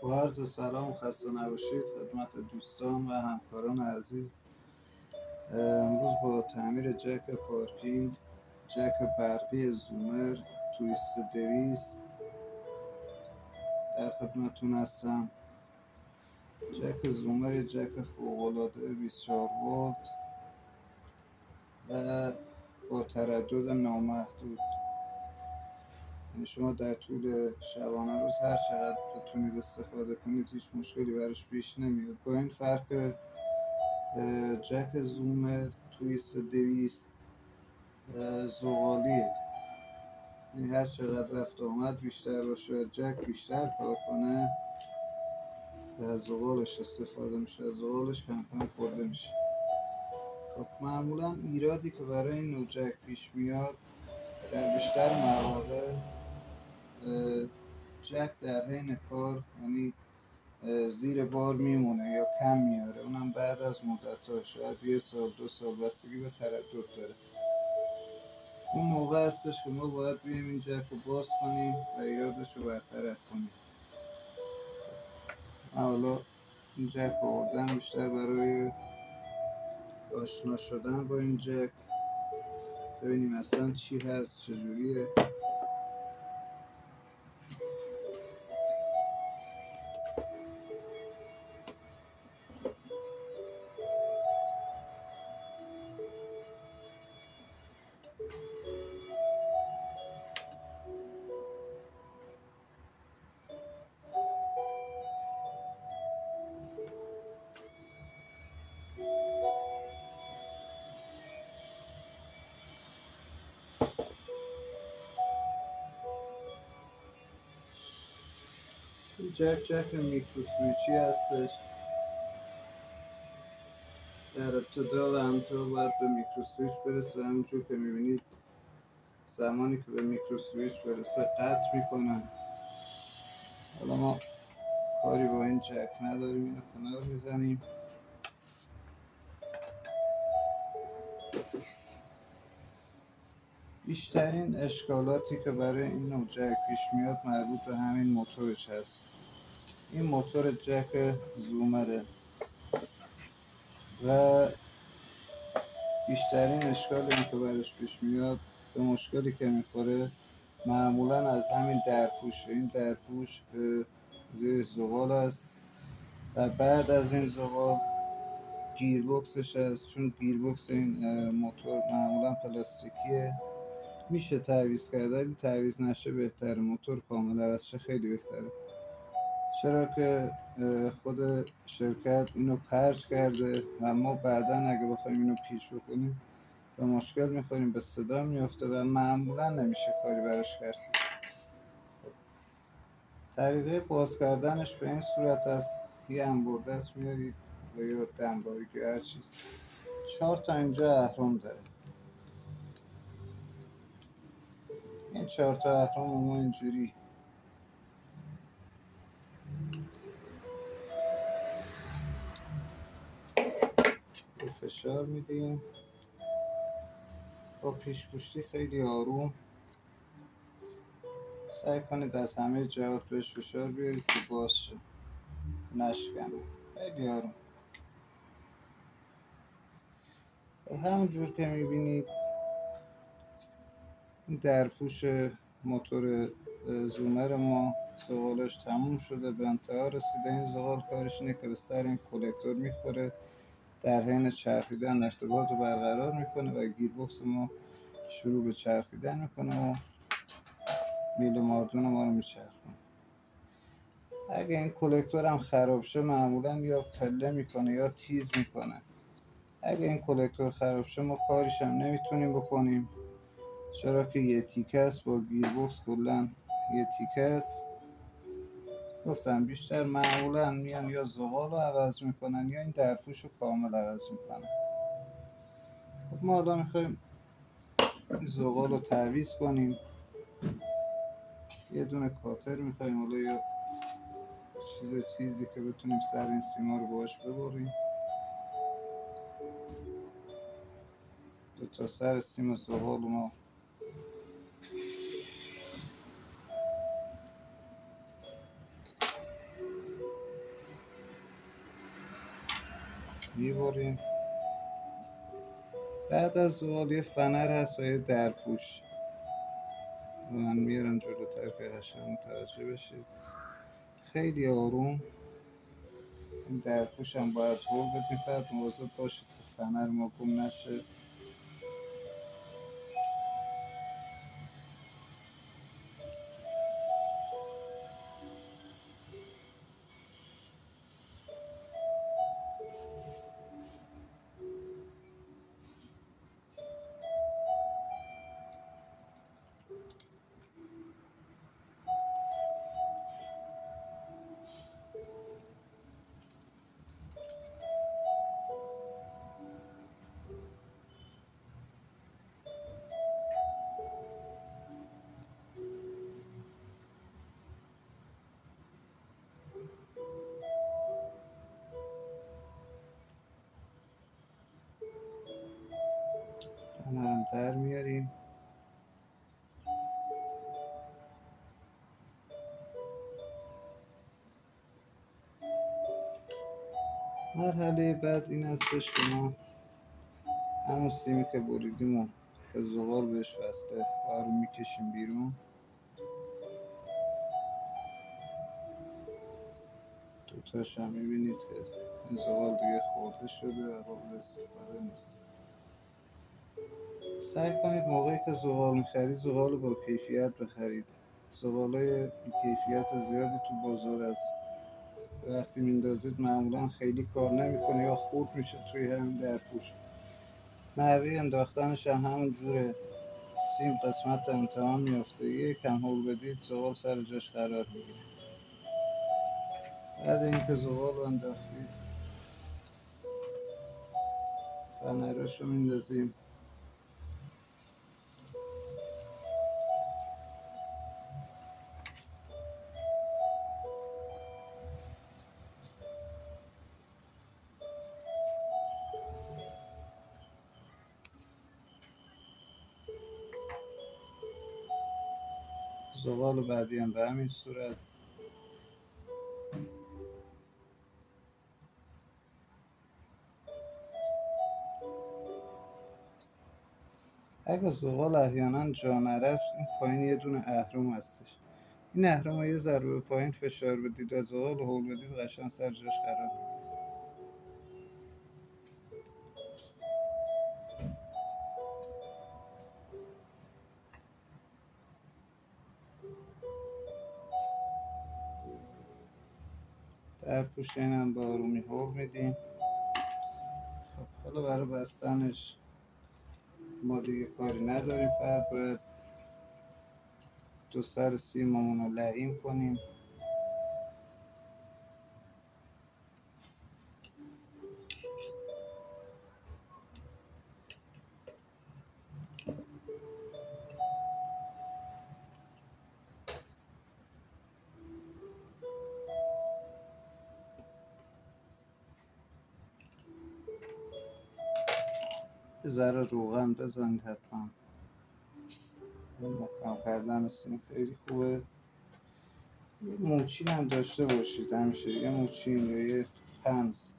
با عرض سلام و خسته نباشید خدمت دوستان و همکاران عزیز. امروز با تعمیر جک پارکینگ، جک برقی زومر تویست 200 در خدمتتون هستم. جک زومر جک فوق‌العاده 24 ولت و با تردد نامحدود. یعنی شما در طول شبانه روز هر چقدر بتونید استفاده کنید هیچ مشکلی براش پیش نمیاد. با این فرق جک زومر تویست 200 زغالیه، یعنی هر چقدر رفت آمد بیشتر باشه و جک بیشتر کار کنه از زغالش استفاده میشه، از زغالش کم کم خورده میشه. خب معمولا ایرادی که برای این نوع جک پیش میاد در بیشتر مواقع جک در حین کار یعنی زیر بار میمونه یا کم میاره، اونم بعد از مدت‌ها، شاید 1 سال 2 سال، بستگی به تردد داره. اون موقع هستش که ما باید بیایم این جک رو باز کنیم و ایرادش رو برطرف کنیم. من حالا این جک رو آوردم بیشتر برای آشنا شدن با این جک، ببینیم اصلا چی هست چجوریه. این جک میکرو سویچی هستش. در ابتدا و انتها باید به میکرو سویچ برسه و همینجور که میبینید زمانی که به میکرو سویچ برسه قطع میکنن. حالا ما کاری با این جک نداریم، اینو کنار میزنیم. بیشترین اشکالاتی که برای این نوع جک پیش میاد مربوط به همین موتورش هست. این موتور جک زومره و بیشترین اشکالی که براش پیش میاد، به مشکلی که میخوره معمولا از همین درپوشه. این درپوش زیر زغال است و بعد از این زغال گیربکسش هست. چون گیربکس این موتور معمولا پلاستیکیه، میشه تعویض کرد، ولی تعویض نشه بهتره. موتور کامل عوض شه خیلی بهتره، چرا که خود شرکت اینو پرچ کرده و ما بعدا اگه بخوایم اینو پیش بکنیم به مشکل میخوریم، به صدا میفته و معمولا نمیشه کاری براش کرد. طریقه باز کردنش به این صورت است: یه انبردست میارید و یا دنباری که هر چیز، 4 تا اینجا اهرم داره. این 4 تا اهرم ما اینجوری فشار میدیم با پیشگوشتی خیلی آروم. سعی کنید از همه جهات بهش فشار بیارید که باز شه، نشکنه، خیلی آروم. همونجور که میبینید این درپوش موتور زومر ما زغالش تموم شده، به انتها رسیده. این زغال کارش اینه که به سر این کلکتور میخوره، در حین چرخیدن ارتباط رو برقرار میکنه و گیربکس ما شروع به چرخیدن میکنه و میل ماردون ما رو میچرخونه. اگه این کلکتور هم خراب شه معمولا یا پله میکنه یا تیز میکنه. اگه این کلکتور خراب شه ما کاریش هم نمیتونیم بکنیم، چرا که یه تیکه است با گیربکس، کلا یه تیکه است. گفتم بیشتر معمولا میان یا زغال رو عوض میکنن یا این درپوش رو کامل عوض میکنن. خب ما حالا میخوایم زغال رو تعویض کنیم. یه دونه کاتر میخوایم، حالا یا چیزی که بتونیم سر این سیما رو باهاش ببریم. 2 تا سر سیم زغال ما میبریم. بعد از زغال یه فنر هست و یه درپوش. من میارم جلوتر که قشنگ متوجه بشید. خیلی آروم این درپوش هم باید هول بدیم، فقط مواظب باشید که فنر ما گم نشه. فنرم در میاریم. مرحله بعد این هستش که ما همون سیمی که بریدیم و که زغال بهش وصله رو میکشیم بیرون. دوتاش هم میبینید که این زغال دیگه خورده شده و قابل استفاده نیست. سعی کنید موقعی که زغال میخرید زغال با کیفیت بخرید. زغالای بی کیفیت زیادی تو بازار هست، وقتی میندازید معمولا خیلی کار نمیکنه یا خورد میشه توی همین درپوش. نحوه انداختنش هم همون جوره، سیم قسمت امتحان میفته، یکم هول بدید زغال سر جاش قرار میگیره. بعد اینکه زغال رو انداختید فنرش رو میندازیم. زغال بعدی هم به همین صورت. اگه زغال احیانا جا نرفت، این پایین یه دونه اهرم هستش، این اهرم رو یه ذره به پایین فشار بدید و زغال رو هول بدید قشنگ سر جاش قرار میگیره. در پوش اینم با آرومی هول میدیم. خب حالا برای بستنش ما دیگه کاری نداریم، فقط باید دو سر سیممون رو لعیم کنیم. یه ذره روغن بزنید حتما، محکم کردن سیم خیلی خوبه. یه موچین هم داشته باشید همیشه، یه موچین یا یه پنز.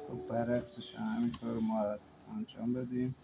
خب برعکسش همین کار رو ما انجام بدیم.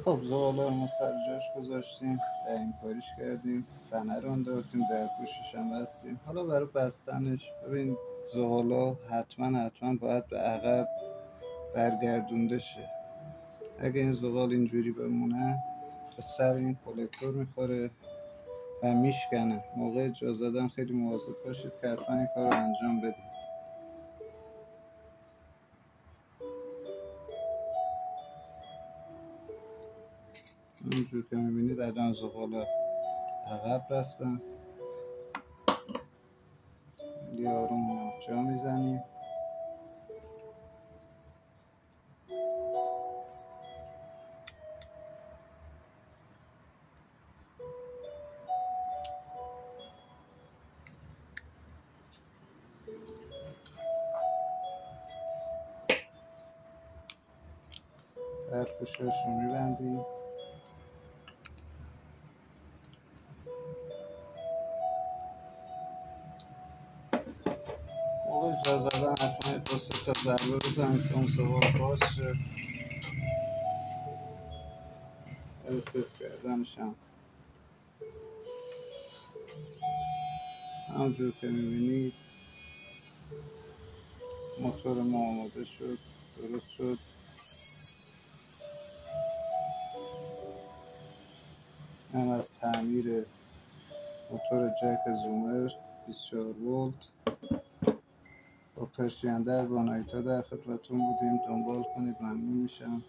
خب زغاله رو ما سر جاش گذاشتیم، این کاریش کردیم، فنر رو انداختیم، در پوشش هم بستیم. حالا برای بستنش ببین زغالا حتما باید به عقب برگردونده شه. اگه این زغال اینجوری بمونه به سر این کلکتور میخوره و میشکنه. موقع جا زدن خیلی مواظب باشید که حتما این کار رو انجام بدید. اینجور که میبینید الان زغالا عقب رفتن. لیارمون رو جا میزنیم. در پوشش رو میبندیم. موقع جا زدن حتما 2-3 تا ضربه بزنید که اون زغال باز شد. برای تست کردنش هم همونجور که میبینید موتور ما آماده شد، درست شد. هم از تعمیر موتور جک زومر 24 ولت با پرشین در بانایتا در خدمتتون بودیم. دنبال کنید، ممنون میشم.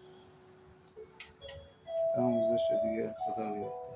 تا آموزش دیگه، خدا نگهدار.